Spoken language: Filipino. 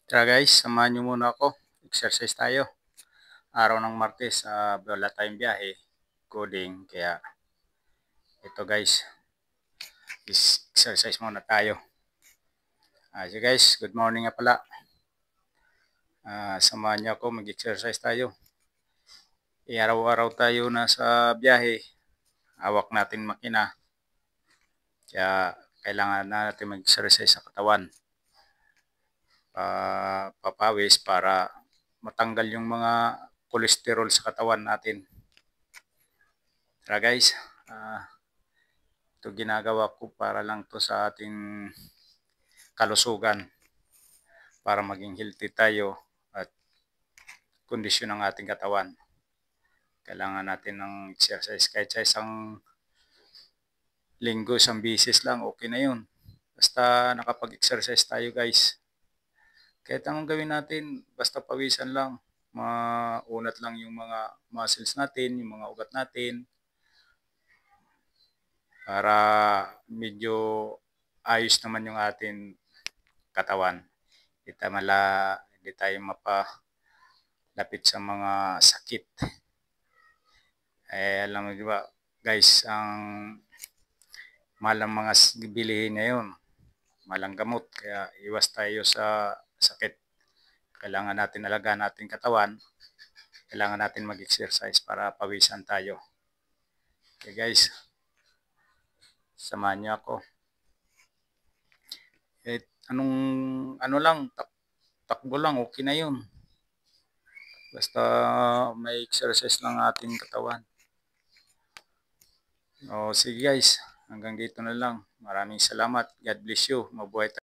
Tara guys, samahan nyo muna ako. Exercise tayo. Araw ng Martes, wala tayong biyahe. Coding. Kaya ito guys, exercise muna tayo. So guys, good morning nga pala. Samahan nyo ako, mag-exercise tayo. Araw-araw tayo nasa biyahe. Hawak natin makina. Kaya kailangan natin mag-exercise sa katawan. Papawis para matanggal yung mga cholesterol sa katawan natin. Tara guys, ito ginagawa ko para lang to sa ating kalusugan, para maging healthy tayo at kondisyon ng ating katawan. Kailangan natin ng exercise kahit sa isang linggo, isang bisis lang, okay na yun. Basta nakapag-exercise tayo guys. Kahit anong gawin natin, basta pawisan lang. Maunat lang yung mga muscles natin, yung mga ugat natin. Para medyo ayos naman yung ating katawan. Hindi tayo mapalapit sa mga sakit. Alam mo diba guys, ang mahal ng mga bilihin ngayon, malang gamot, kaya iwas tayo sa sakit. Kailangan natin alagaan natin katawan, kailangan natin mag-exercise para pawisan tayo. Okay guys, samahan niyo ako. Takbo lang, okay na yun. Basta may exercise lang ating katawan. Sige guys, hanggang dito na lang. Maraming salamat. God bless you. Mabuhay tayo.